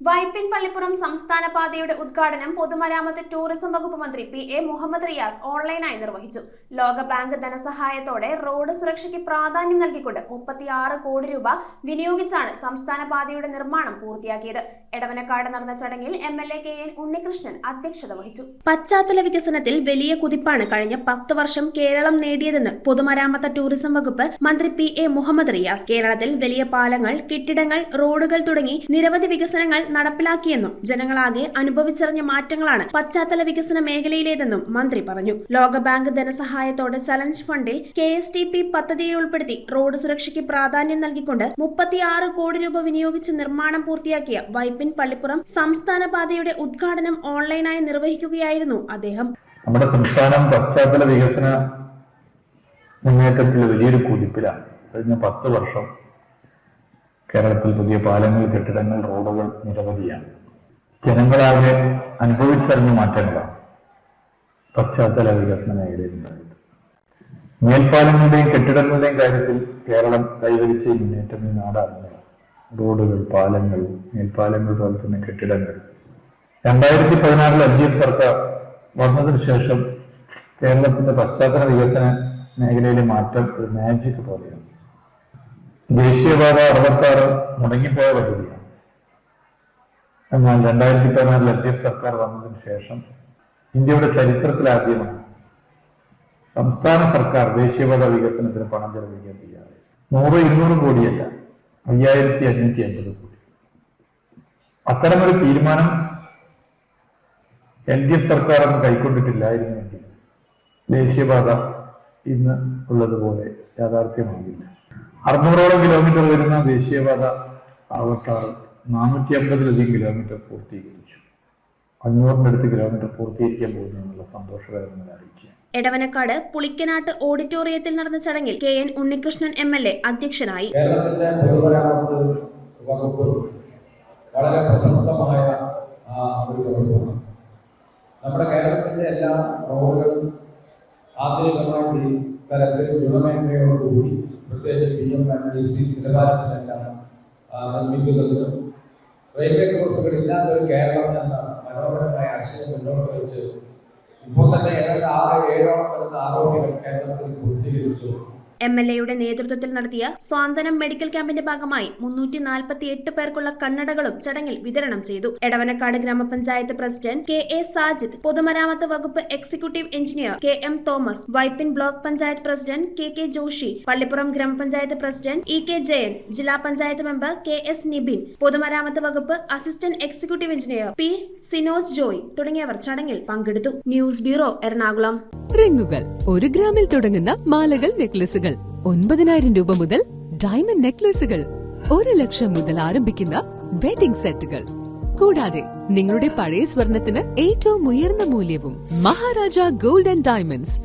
വൈപ്പിൻ പള്ളിപ്പുറം സംസ്ഥാന പാതയുടെ ഉദ്ഘാടനം പൊതുമരാമത്ത് ടൂറിസം വകുപ്പ് മന്ത്രി പി.എ. മുഹമ്മദ് റിയാസ് ഓൺലൈനായി നിർവഹിച്ചു. ലോകബാങ്ക് ധനസഹായത്തോടെ റോഡ് സുരക്ഷയ്ക്ക് പ്രാധാന്യം നൽകിക്കൊണ്ട് 36 കോടി രൂപ വിനിയോഗിച്ചാണ് സംസ്ഥാന പാതയുടെ നിർമ്മാണം പൂർത്തിയാക്കിയത്. എടവനക്കാട് നടന്ന ചടങ്ങിൽ എം.എൽ.എ. കെ.എൻ. ഉണ്ണികൃഷ്ണൻ അധ്യക്ഷത വഹിച്ചു. പശ്ചാത്തല വികസനത്തിൽ വലിയ കുതിപ്പാണ് കഴിഞ്ഞ 10 വർഷം കേരളം നേടിയതെന്ന് പൊതുമരാമത്ത് ടൂറിസം വകുപ്പ് മന്ത്രി പി.എ. മുഹമ്മദ് റിയാസ്. കേരളത്തിൽ വലിയ പാലങ്ങൾ, കെട്ടിടങ്ങൾ, റോഡുകൾ തുടങ്ങി നിരവധി വികസനങ്ങൾ നടപ്പിലാക്കിയെന്നും ജനങ്ങളാകെ അനുഭവിച്ചറിഞ്ഞ മാറ്റങ്ങളാണ് പശ്ചാത്തല വികസന മേഖലയിലേതെന്നും മന്ത്രി പറഞ്ഞു. ലോകബാങ്ക് ധനസഹായത്തോടെ ചലഞ്ച് ഫണ്ടിൽ KSTP പദ്ധതിയിൽ ഉൾപ്പെടുത്തി റോഡ് സുരക്ഷയ്ക്ക് പ്രാധാന്യം നൽകിക്കൊണ്ട് 36 കോടി രൂപ വിനിയോഗിച്ച് നിർമ്മാണം പൂർത്തിയാക്കിയ വൈപ്പിൻ പള്ളിപ്പുറം സംസ്ഥാന പാതയുടെ ഉദ്ഘാടനം ഓൺലൈനായി നിർവഹിക്കുകയായിരുന്നു അദ്ദേഹം. നമ്മുടെ സംസ്ഥാനം പശ്ചാത്തല വികസന മുന്നേറ്റത്തിൽ വലിയൊരു കുതിപ്പിലാണ്. കഴിഞ്ഞ 10 വർഷം കേരളത്തിൽ പുതിയ പാലങ്ങൾ, കെട്ടിടങ്ങൾ, റോഡുകൾ നിരവധിയാണ്. ജനങ്ങളാകെ അനുഭവിച്ചറിഞ്ഞ മാറ്റങ്ങളാണ് പശ്ചാത്തല വികസന മേഖലയിൽ ഉണ്ടായത്. മേൽപ്പാലങ്ങളുടെയും കെട്ടിടങ്ങളുടെയും കാര്യത്തിൽ കേരളം കൈവരിച്ച മുന്നേറ്റം ഈ നാടാണ്. റോഡുകൾ, പാലങ്ങൾ, മേൽപ്പാലങ്ങൾ പോലെ തന്നെ കെട്ടിടങ്ങൾ. 2016 LDF സർക്കാർ വന്നതിന് ശേഷം കേരളത്തിന്റെ പശ്ചാത്തല വികസന മേഖലയിലെ മാറ്റം ഒരു മാജിക് പോലെയാണ്. ദേശീയപാത 66 മുടങ്ങിപ്പോയ പദ്ധതിയാണ്. എന്നാൽ 2016 LDF സർക്കാർ വന്നതിന് ശേഷം ഇന്ത്യയുടെ ചരിത്രത്തിലാദ്യമാണ് സംസ്ഥാന സർക്കാർ ദേശീയപാത വികസനത്തിന് പണം ചെലവഴിക്കാൻ തയ്യാറായി. 100-200 കോടിയല്ല, 5550 കോടി. അത്തരമൊരു തീരുമാനം LDF സർക്കാർ ഒന്നും കൈക്കൊണ്ടിട്ടില്ലായിരുന്നെങ്കിൽ ദേശീയപാത ഇന്ന് ഉള്ളതുപോലെ യാഥാർത്ഥ്യമാകില്ല. 600ഓളം കിലോമീറ്റർ വരുന്ന ദേശീയപാത 66 450-ലധികം കിലോമീറ്റർ പൂർത്തീകരിച്ചു. 500-അടുത്ത് കിലോമീറ്റർ പൂർത്തീകരിക്കാൻ പോകുന്നു എന്നുള്ള സന്തോഷകരമെന്ന് അറിയിക്കുക. എടവനക്കാട് പുളിക്കനാട്ട് ഓഡിറ്റോറിയത്തിൽ നടന്ന ചടങ്ങിൽ കെ.എൻ. ഉണ്ണികൃഷ്ണൻ MLA അധ്യക്ഷനായി. കേരളത്തിന്റെ പൊതുമരാമത്ത് വകുപ്പ് വളരെ പ്രശസ്തമായ ഒരു വകുപ്പാണ്. നമ്മുടെ കേരളത്തിന്റെ എല്ലാ റോഡുകളും ആധുനികമായി തരത്തിൽ ഗുണമേന്മയോടുകൂടി പ്രത്യേകിച്ച് PMNDC നിലവാരത്തിലെല്ലാം നിർമ്മിക്കുന്നതിനും റെയിൽവേ ക്രോസുകൾ ഇല്ലാത്ത ഒരു കേരളം എന്ന മനോഹരമായ ആശയം മുന്നോട്ട് വെച്ച് ഇപ്പോൾ തന്നെ ഏതാണ്ട് 6-7ഓളം വരുന്ന ആരോഗ്യങ്ങൾ കേരളത്തിൽ പൂർത്തീകരിച്ചു. MLA-യുടെ നേതൃത്വത്തിൽ നടത്തിയ സ്വാന്തനം മെഡിക്കൽ ക്യാമ്പിന്റെ ഭാഗമായി 348 പേർക്കുള്ള കണ്ണടകളും ചടങ്ങിൽ വിതരണം ചെയ്തു. എടവനക്കാട് ഗ്രാമപഞ്ചായത്ത് പ്രസിഡന്റ് K.A. സാജിദ്, പൊതുമരാമത്ത് വകുപ്പ് executive engineer K.M. Thomas, Vypin block panchayat president K.K. Joshy, Pallippuram grama panchayat president E.K. Jayan, ജില്ലാ പഞ്ചായത്ത് മെമ്പർ K.S. നിബിൻ, പൊതുമരാമത്ത് വകുപ്പ് assistant executive engineer P. Sinoj Joy തുടങ്ങിയവർ ചടങ്ങിൽ പങ്കെടുത്തു. News bureau, Ernakulam. റിങ്ങുകൾ 1 ഗ്രാമിൽ തുടങ്ങുന്ന മാലകൾ, നെക്ലസുകൾ 9,000 രൂപ മുതൽ ഡയമണ്ട് നെക്ലസുകൾ 1 ലക്ഷം മുതൽ ആരംഭിക്കുന്ന വെഡിംഗ് സെറ്റുകൾ. കൂടാതെ നിങ്ങളുടെ പഴയ സ്വർണത്തിന് ഏറ്റവും ഉയർന്ന മൂല്യവും മഹാരാജ ഗോൾഡ് ആൻഡ് ഡയമണ്ട്സ്